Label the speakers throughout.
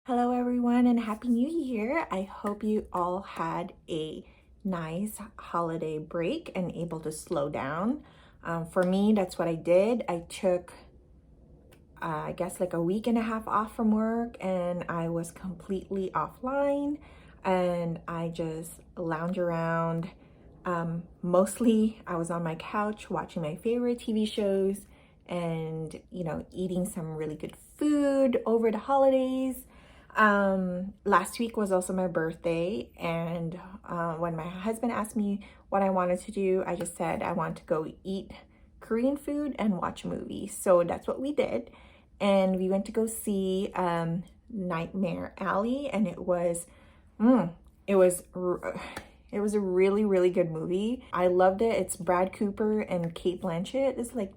Speaker 1: Hello everyone and Happy New Year. I hope you all had a nice holiday break and able to slow down. For me, that's what I did. I took, I guess like a week and a half off from work and I was completely offline and I just lounge around. Mostly I was on my couch watching my favorite TV shows and, eating some really good food over the holidays. Last week was also my birthday, and when my husband asked me what I wanted to do, I just said I want to go eat Korean food and watch a movie. So that's what we did, and we went to go see Nightmare Alley, and it was it was a really good movie. I loved it. It's Brad Cooper and Cate Blanchett is like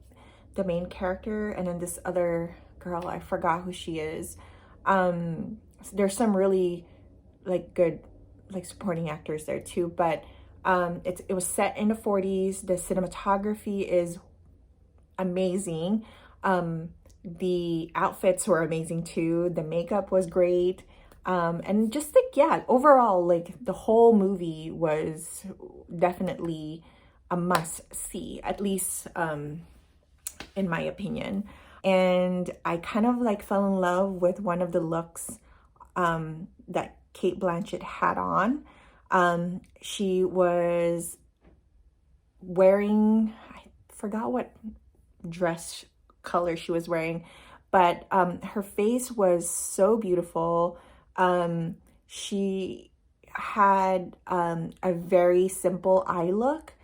Speaker 1: the main character, and then this other girl, I forgot who she is. There's some really like good like supporting actors there too, but it was set in the 40s. The cinematography is amazing. The outfits were amazing too. The makeup was great. And just like, yeah, overall, like the whole movie was definitely a must see, at least in my opinion. And I kind of like fell in love with one of the looks that Cate Blanchett had on. She was wearing, I forgot what dress color she was wearing, but her face was so beautiful. She had a very simple eye look.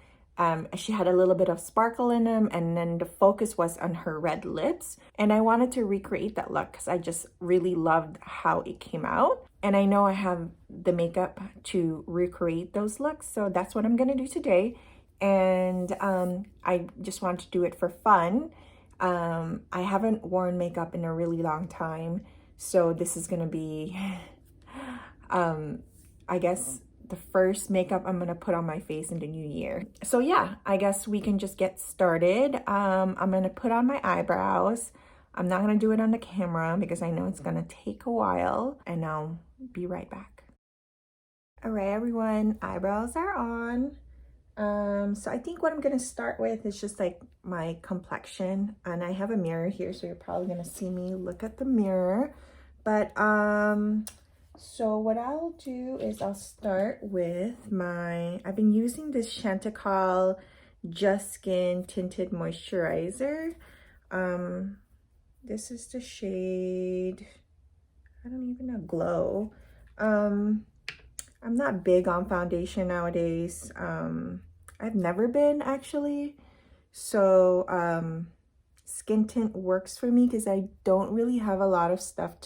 Speaker 1: She had a little bit of sparkle in them, and then the focus was on her red lips. And I wanted to recreate that look because I just really loved how it came out. And I know I have the makeup to recreate those looks, so that's what I'm gonna do today. And I just want to do it for fun. I haven't worn makeup in a really long time, so this is gonna be, I guess, the first makeup I'm gonna put on my face in the new year. So yeah, I guess we can just get started. I'm gonna put on my eyebrows. I'm not gonna do it on the camera because I know it's gonna take a while, and I'll be right back. All right, everyone, eyebrows are on. So I think what I'm gonna start with is just like my complexion, and I have a mirror here, so you're probably gonna see me look at the mirror. But so what I'll do is I'll start with I've been using this Chanticaille Just Skin Tinted Moisturizer. This is the shade, I don't even know, Glow. I'm not big on foundation nowadays. I've never been actually. So skin tint works for me because I don't really have a lot of stuff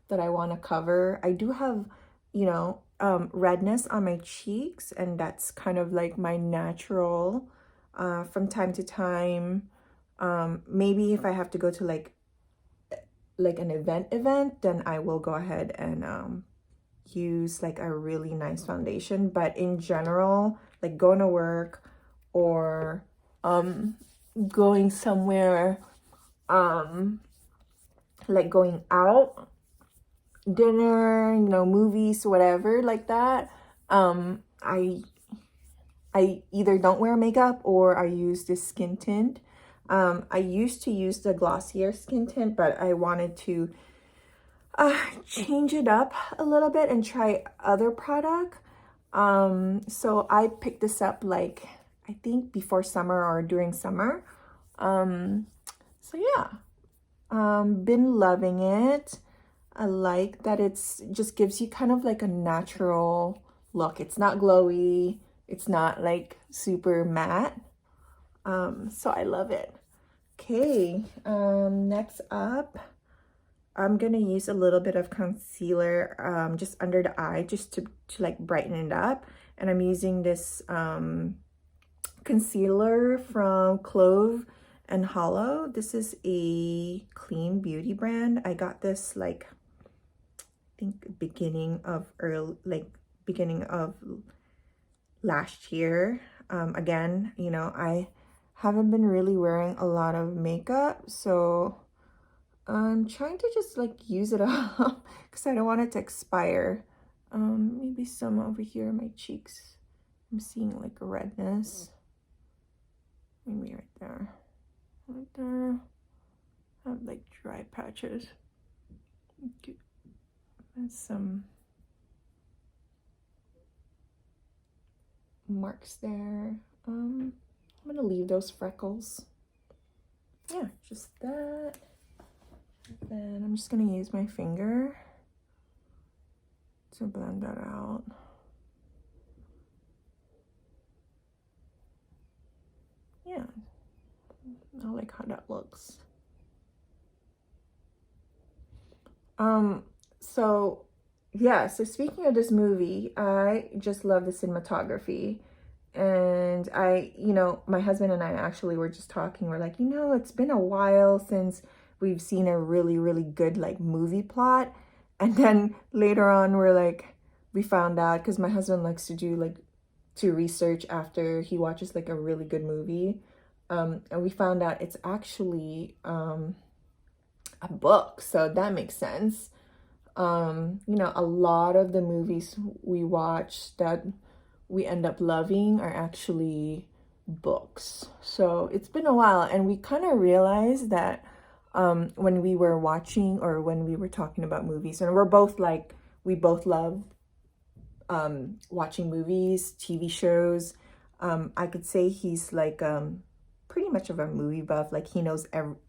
Speaker 1: that I want to cover. I do have, redness on my cheeks, and that's kind of like my natural from time to time. Maybe if I have to go to like an event, then I will go ahead and use like a really nice foundation. But in general, like going to work or going somewhere, like going out, dinner, movies, whatever like that, I either don't wear makeup or I use this skin tint. I used to use the glossier skin tint, but I wanted to change it up a little bit and try other product. So I picked this up like I think before summer or during summer. So yeah, been loving it. I like that it's just gives you kind of like a natural look. It's not glowy, it's not like super matte. So I love it. Okay, next up, I'm gonna use a little bit of concealer just under the eye just to like brighten it up. And I'm using this concealer from Clove and Hallow. This is a clean beauty brand. I got this like I think beginning of last year. Again, I haven't been really wearing a lot of makeup, so I'm trying to just like use it up because I don't want it to expire. Maybe some over here in my cheeks. I'm seeing like a redness. Maybe right there. Right there. I have like dry patches. Okay. And some marks there. I'm gonna leave those freckles. Yeah, just that. Then I'm just gonna use my finger to blend that out. Yeah, I like how that looks. So yeah, so speaking of this movie, I just love the cinematography. And you know, my husband and I actually were just talking. We're like, you know, it's been a while since we've seen a really, really good like movie plot. And then later on, we found out, because my husband likes to do like to research after he watches like a really good movie. And we found out it's actually a book, so that makes sense. You know, a lot of the movies we watch that we end up loving are actually books. So it's been a while, and we kind of realized that when we were watching, or when we were talking about movies, and we're both like, we both love watching movies, TV shows. I could say he's like pretty much of a movie buff. Like he knows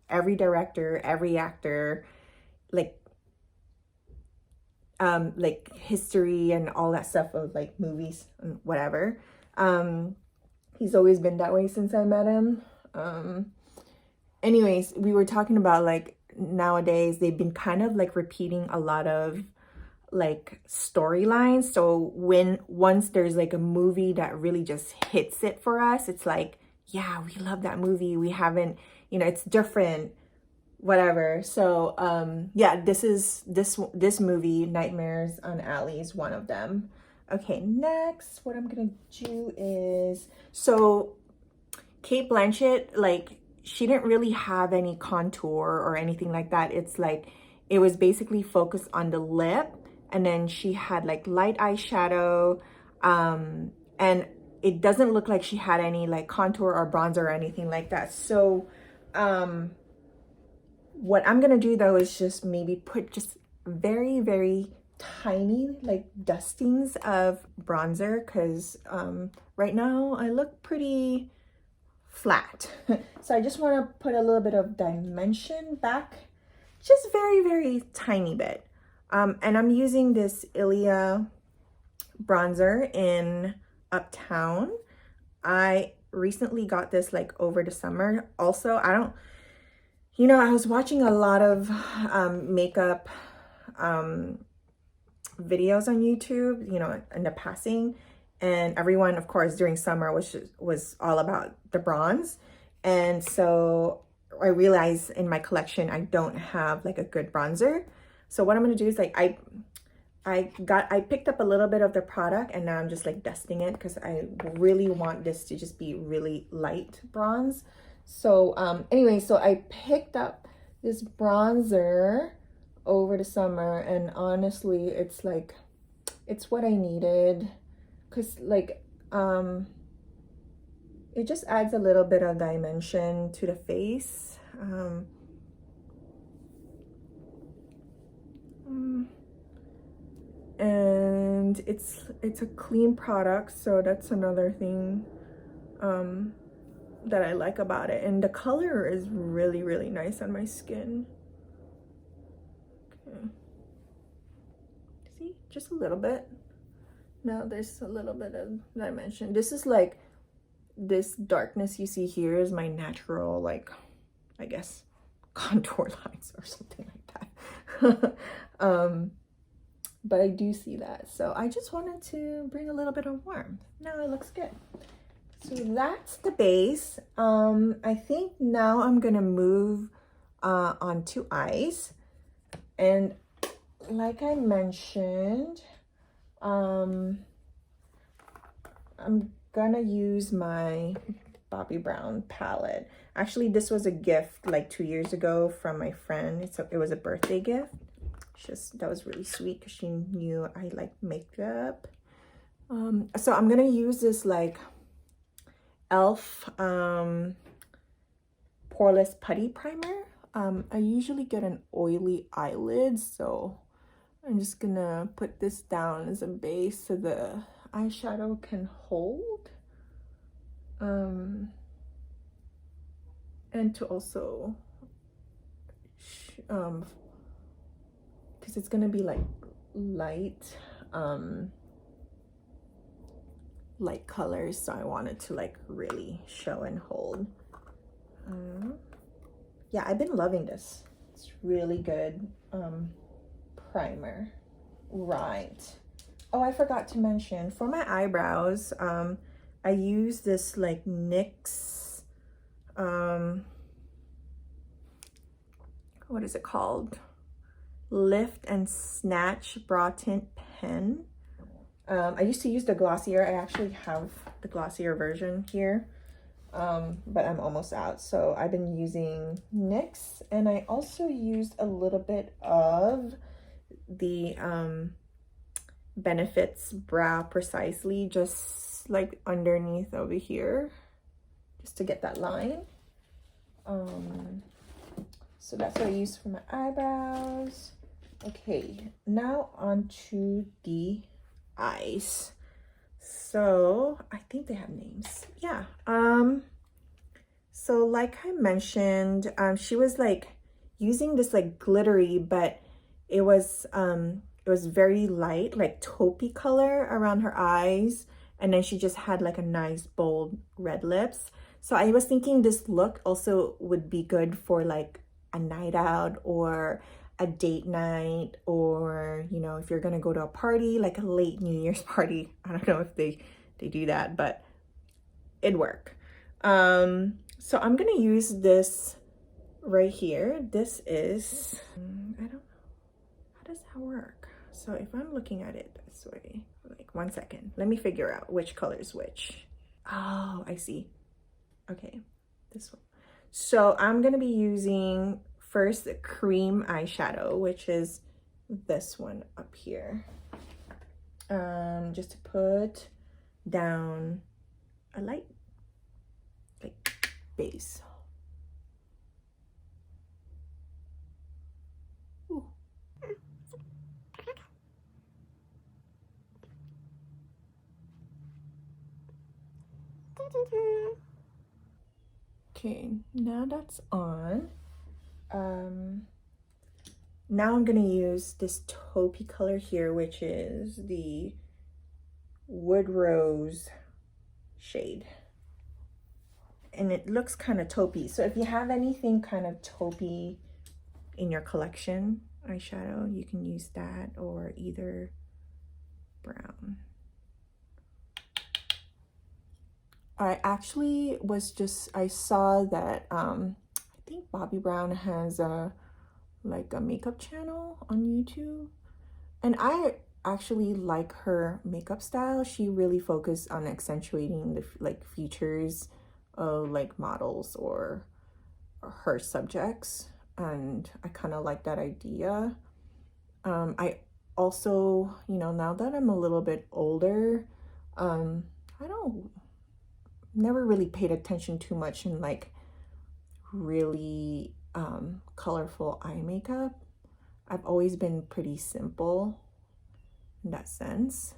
Speaker 1: every director, every actor, like history and all that stuff of like movies and whatever. He's always been that way since I met him. Anyways, we were talking about like nowadays they've been kind of like repeating a lot of like storylines. So once there's like a movie that really just hits it for us, it's like, yeah, we love that movie. We haven't, you know, it's different, whatever. So yeah, this movie, Nightmares on Alley, is one of them. Okay, next what I'm gonna do is, so Cate Blanchett, like she didn't really have any contour or anything like that. It's like it was basically focused on the lip, and then she had like light eyeshadow, and it doesn't look like she had any like contour or bronzer or anything like that. So what I'm gonna do though is just maybe put just very, very tiny like dustings of bronzer, because right now I look pretty flat. So I just want to put a little bit of dimension back, just very, very tiny bit. And I'm using this Ilia bronzer in Uptown. I recently got this like over the summer. Also, you know, I was watching a lot of makeup videos on YouTube, you know, in the passing, and everyone, of course, during summer was all about the bronze. And so I realized in my collection I don't have like a good bronzer. So what I'm gonna do is like I picked up a little bit of the product, and now I'm just like dusting it because I really want this to just be really light bronze. So anyway, so I picked up this bronzer over the summer, and honestly it's like, it's what I needed, because like it just adds a little bit of dimension to the face. And it's a clean product, so that's another thing that I like about it. And the color is really, really nice on my skin. Okay. See, just a little bit. Now there's a little bit of dimension. This is like, this darkness you see here is my natural, like, I guess, contour lines or something like that. But I do see that. So I just wanted to bring a little bit of warmth. Now it looks good. So that's the base. I think now I'm gonna move on to eyes. And like I mentioned, I'm gonna use my Bobbi Brown palette. Actually, this was a gift like 2 years ago from my friend. It was a birthday gift. That was really sweet because she knew I like makeup. So I'm gonna use this like e.l.f. Poreless Putty Primer. I usually get an oily eyelid, so I'm just gonna put this down as a base so the eyeshadow can hold. And to also, because it's gonna be like light, light colors, so I want it to like really show and hold. Yeah, I've been loving this. It's really good primer. Right. Oh, I forgot to mention, for my eyebrows, I use this like NYX, what is it called? Lift and Snatch Brow Tint Pen. I used to use the glossier. I actually have the glossier version here, but I'm almost out. So I've been using NYX, and I also used a little bit of the Benefits Brow Precisely, just like underneath over here, just to get that line. So that's what I use for my eyebrows. Okay, now on to the eyes. So I think they have names. Yeah. So like I mentioned, she was like using this like glittery, but it was very light, like taupey color around her eyes, and then she just had like a nice bold red lips. So I was thinking this look also would be good for like a night out or a date night, or you know, if you're gonna go to a party, like a late New Year's party. I don't know if they do that, but it'd work. So I'm gonna use this right here. This is, I don't know, how does that work? So if I'm looking at it this way, like 1 second, let me figure out which color is which. Oh, I see. Okay, this one. So I'm gonna be using first the cream eyeshadow, which is this one up here. Just to put down a light like base. Ooh. Okay, now that's on. Now I'm gonna use this taupey color here, which is the Wood Rose shade. And it looks kind of taupey. So if you have anything kind of taupey in your collection, eyeshadow, you can use that, or either brown. I actually I saw that I think Bobbi Brown has a makeup channel on YouTube, and I actually like her makeup style. She really focused on accentuating the features of like models or her subjects, and I kind of like that idea. I also, you know, now that I'm a little bit older, I never really paid attention too much in like really colorful eye makeup. I've always been pretty simple in that sense.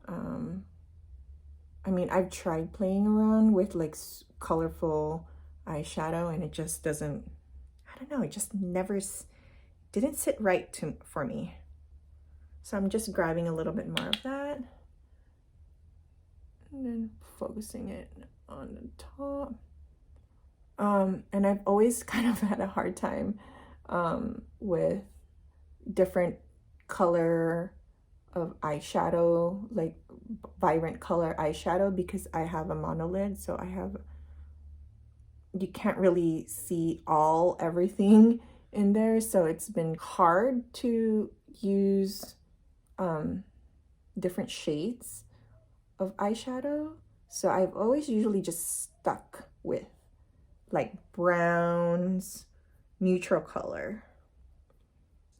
Speaker 1: I mean, I've tried playing around with like colorful eyeshadow, and it just doesn't, I don't know, it just never didn't sit right for me. So I'm just grabbing a little bit more of that and then focusing it on the top. And I've always kind of had a hard time with different color of eyeshadow, like vibrant color eyeshadow, because I have a monolid, so you can't really see everything in there, so it's been hard to use different shades of eyeshadow. So I've always usually just stuck with like browns, neutral color,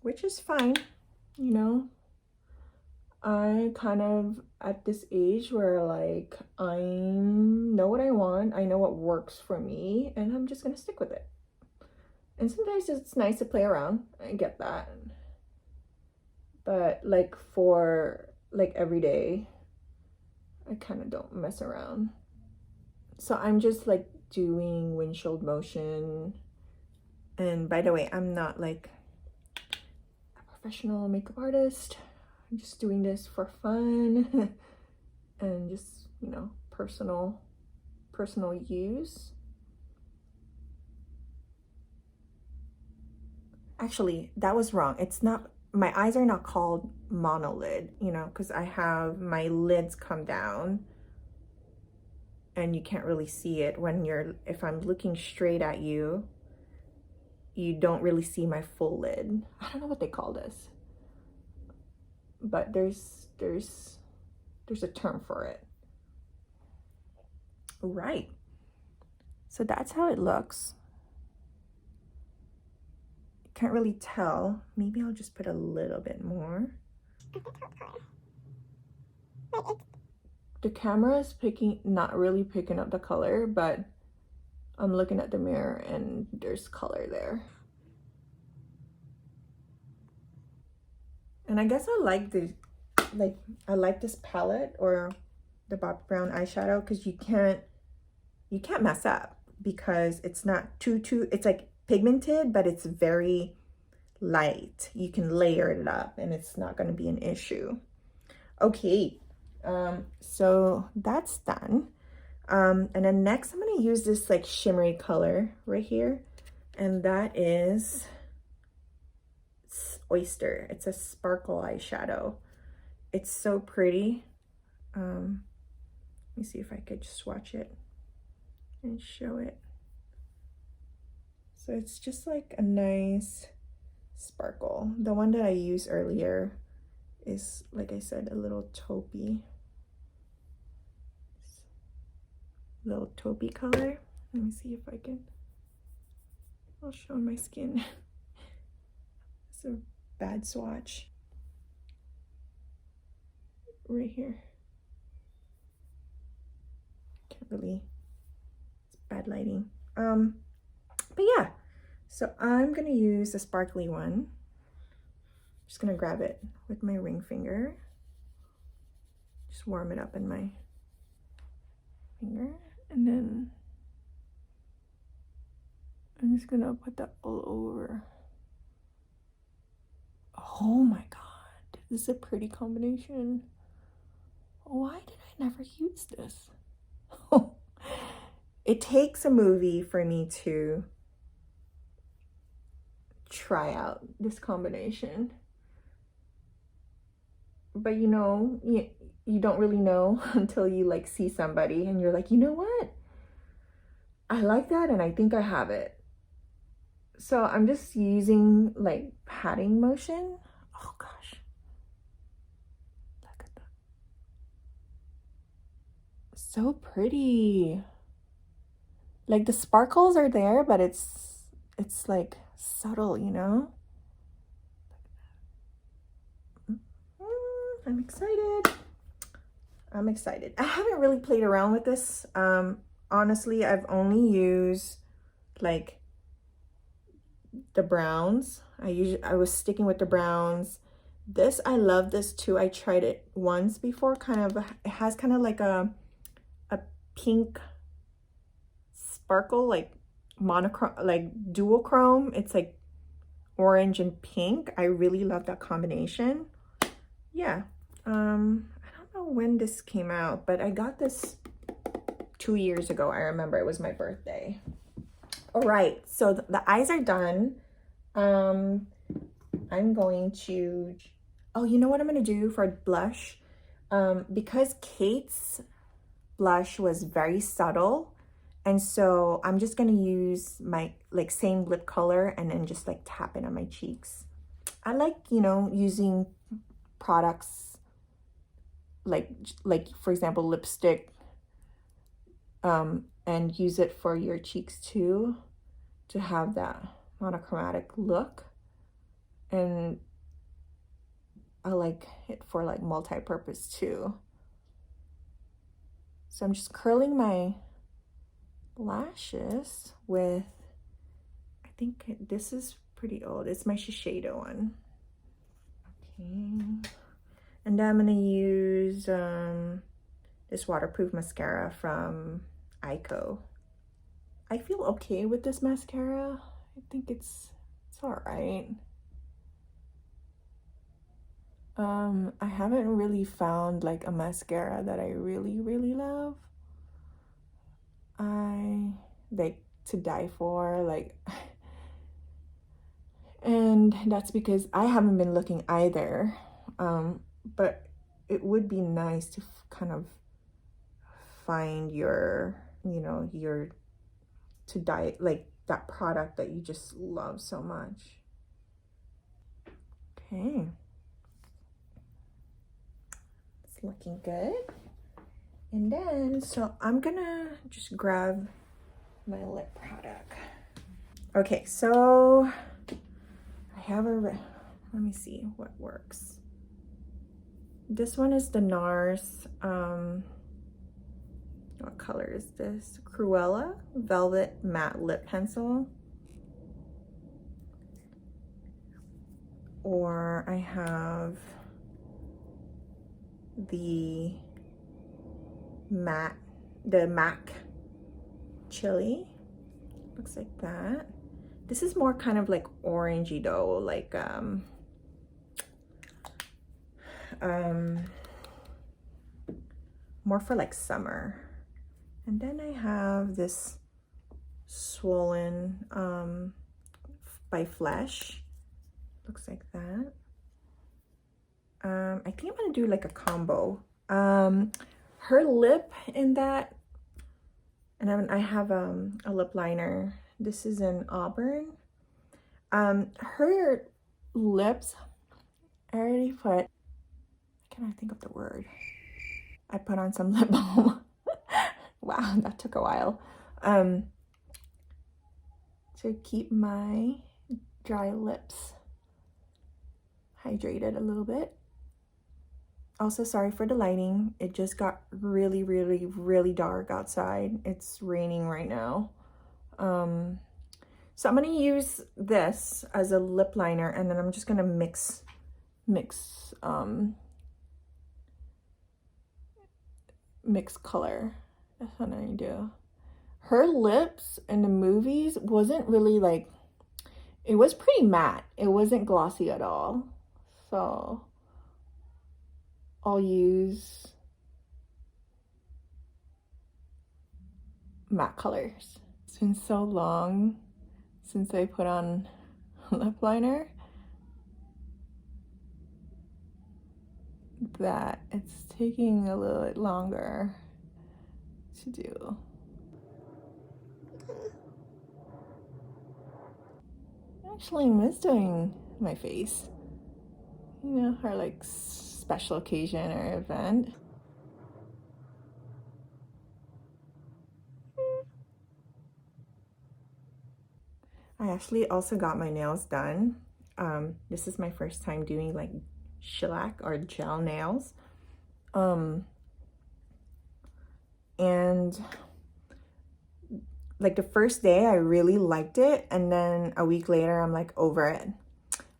Speaker 1: which is fine, you know. I kind of at this age where like I know what I want, I know what works for me, and I'm just gonna stick with it. And sometimes it's nice to play around, I get that, but like for like every day, I kind of don't mess around. So I'm just like doing windshield motion. And by the way, I'm not like a professional makeup artist. I'm just doing this for fun and just, you know, personal use. Actually, that was wrong. It's not, my eyes are not called monolid, you know, because I have my lids come down and you can't really see it when you're, if I'm looking straight at you, you don't really see my full lid. I don't know what they call this, but there's a term for it. Right. So that's how it looks. Can't really tell. Maybe I'll just put a little bit more. The camera is not really picking up the color, but I'm looking at the mirror and there's color there. And I guess I like I like this palette or the Bobbi Brown eyeshadow because you can't mess up because it's not too it's like pigmented, but it's very light. You can layer it up and it's not going to be an issue. Okay, so that's done. And then next I'm going to use this like shimmery color right here, and that is Oyster. It's a sparkle eyeshadow. It's so pretty. Let me see if I could swatch it and show it. So it's just like a nice sparkle. The one that I used earlier is, like I said, a little taupey. Little taupey color. Let me see if I can. I'll show my skin. It's a bad swatch. Right here. Can't really, it's bad lighting. But yeah, so I'm gonna use the sparkly one. Just gonna grab it with my ring finger. Just warm it up in my finger, and then I'm just gonna put that all over. Oh my god, this is a pretty combination. Why did I never use this? It takes a movie for me to try out this combination. But you know, you don't really know until you like see somebody and you're like, you know what? I like that and I think I have it. So I'm just using like patting motion. Oh gosh. Look at that. So pretty. Like the sparkles are there, but it's like subtle, you know? I'm excited. I'm excited. I haven't really played around with this. Honestly, I've only used like the browns. I was sticking with the browns. This, I love this too. I tried it once before. It has kind of like a pink sparkle, like monochrome, like dual chrome. It's like orange and pink. I really love that combination. Yeah. I don't know when this came out, but I got this 2 years ago. I remember it was my birthday. All right, so the eyes are done. I'm going to, oh, you know what I'm gonna do for blush? Because Cate's blush was very subtle, and so I'm just gonna use my like same lip color and then just like tap it on my cheeks. I like, you know, using products like for example lipstick and use it for your cheeks too, to have that monochromatic look. And I like it for like multi-purpose too. So I'm just curling my lashes with, I think this is pretty old. It's my Shiseido one. Okay. And then I'm gonna use this waterproof mascara from Eyeko. I feel okay with this mascara. I think it's all right. I haven't really found like a mascara that I really love. I like to die for, like, and that's because I haven't been looking either. But it would be nice to kind of find your, you know, your to die, like that product that you just love so much. Okay. It's looking good. And then, so I'm gonna just grab my lip product. Okay, so I have a, let me see what works. This one is the Nars, what color is this? Cruella Velvet Matte Lip Pencil. Or I have the MAC Chili. Looks like that. This is more kind of like orangey though, like more for like summer. And then I have this Swollen by Flesh. Looks like that. I think I'm gonna do like a combo. Her lip in that, and I have a lip liner. This is in Auburn. Her lips, I already put, I cannot think of the word. I put on some lip balm. Wow, that took a while. To keep my dry lips hydrated a little bit. Also, sorry for the lighting. It just got really dark outside. It's raining right now. So I'm gonna use this as a lip liner, and then I'm just gonna mix color. That's what I do. Her lips in the movies wasn't really like, it was pretty matte. It wasn't glossy at all. So I'll use matte colors. It's been so long since I put on lip liner that it's taking a little bit longer to do. I actually miss doing my face, you know, for like special occasion or event. I actually also got my nails done. This is my first time doing like shellac or gel nails. And like the first day I really liked it, and then a week later I'm like over it.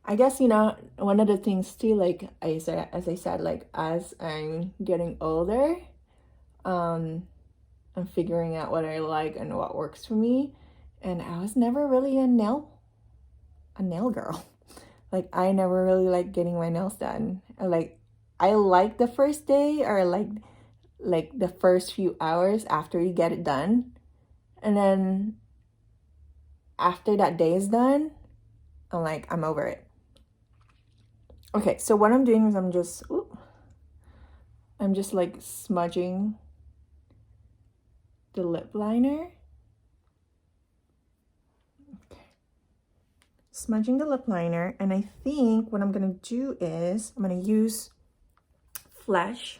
Speaker 1: I guess, you know, one of the things too, like as I said, like as I'm getting older, I'm figuring out what I like and what works for me. And I was never really a nail girl. Like I never really liked getting my nails done. I like the first day, or like the first few hours after you get it done. And then after that day is done, I'm over it. Okay, so what I'm doing is I'm just like smudging the lip liner. Okay. Smudging the lip liner, and I think what I'm gonna do is I'm gonna use Flesh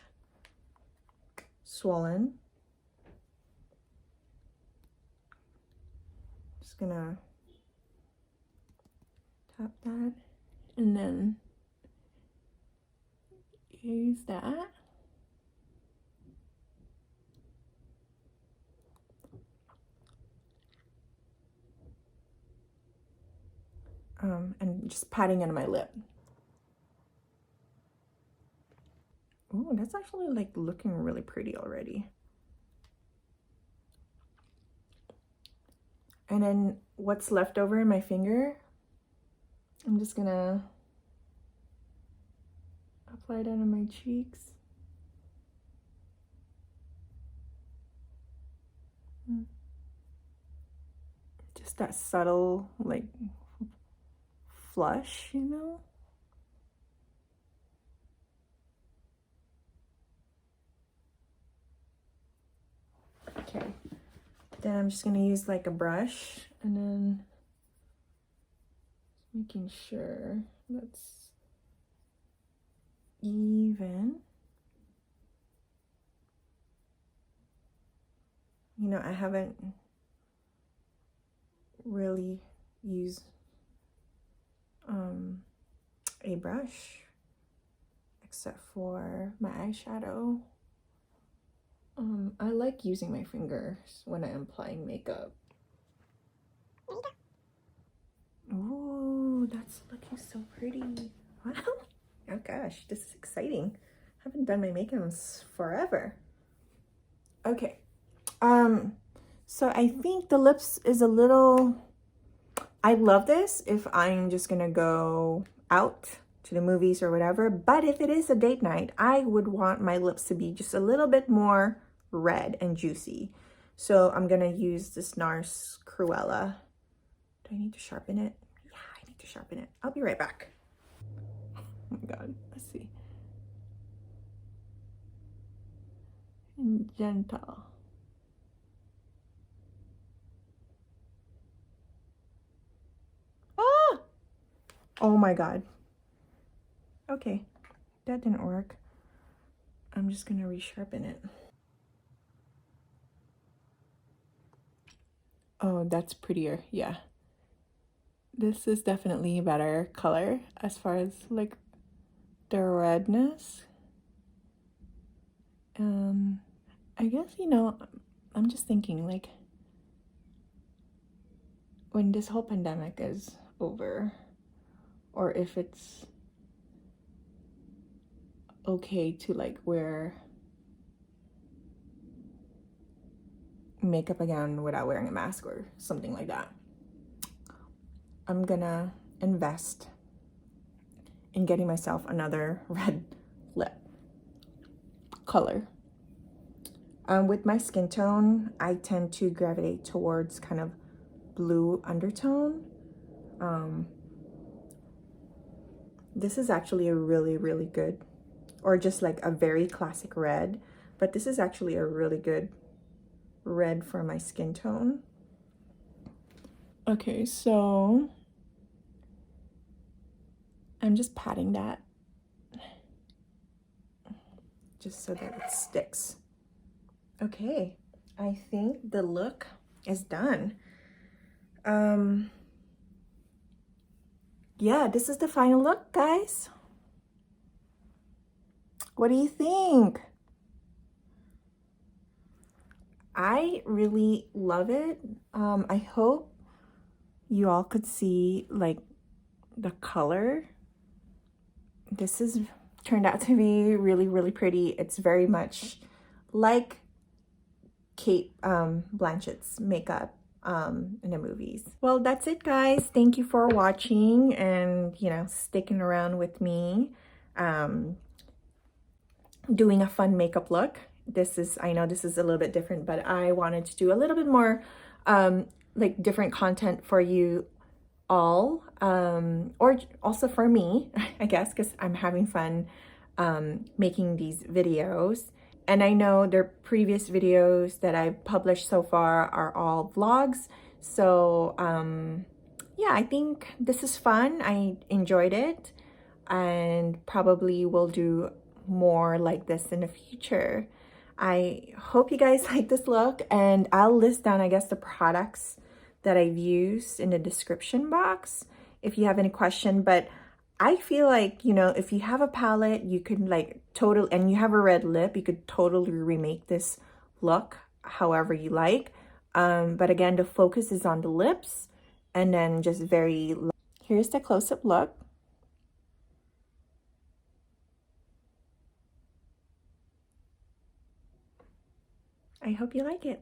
Speaker 1: Swollen. just gonna tap that and then use that. And just patting into my lip. Oh, that's actually like looking really pretty already. And then what's left over in my finger, I'm just gonna apply that on my cheeks. Just that subtle, like, flush, you know? Okay. Then I'm just gonna use like a brush and then making sure that's even. You know, I haven't really used a brush except for my eyeshadow. I like using my fingers when I'm applying makeup. Ooh, that's looking so pretty. Wow. Oh gosh, this is exciting. I haven't done my makeup in forever. Okay. So I think the lips is a little, I love this if I'm just gonna go out to the movies or whatever, but if it is a date night, I would want my lips to be just a little bit more red and juicy. So I'm gonna use this Nars Cruella. Do I need to sharpen it? Yeah, I need to sharpen it. I'll be right back. Oh my god, let's see. And gentle. Ah! Oh my god. Okay, that didn't work. I'm just gonna resharpen it. Oh, that's prettier, yeah. This is definitely a better color as far as like the redness. I guess, you know, I'm just thinking like when this whole pandemic is over, or if it's okay to like wear makeup again without wearing a mask or something like that, I'm gonna invest in getting myself another red lip color. With my skin tone, I tend to gravitate towards kind of blue undertone. This is actually a really, really good, or just like a very classic red, but this is actually a really good red for my skin tone. Okay, so I'm just patting that just so that it sticks. Okay, I think the look is done. Yeah, this is the final look, guys. What do you think? I really love it. I hope you all could see like the color. This is turned out to be really, really pretty. It's very much like Cate Blanchett's makeup in the movies. Well, that's it, guys. Thank you for watching and, you know, sticking around with me doing a fun makeup look. This is, I know this is a little bit different, but I wanted to do a little bit more like different content for you all, or also for me, I guess, because I'm having fun making these videos. And I know their previous videos that I've published so far are all vlogs. So yeah, I think this is fun. I enjoyed it and probably will do more like this in the future. I hope you guys like this look, and I'll list down, I guess, the products that I've used in the description box if you have any question. But I feel like, you know, if you have a palette, you could like and you have a red lip, you could totally remake this look however you like. But again, the focus is on the lips, and then just very, here's the close-up look. I hope you like it.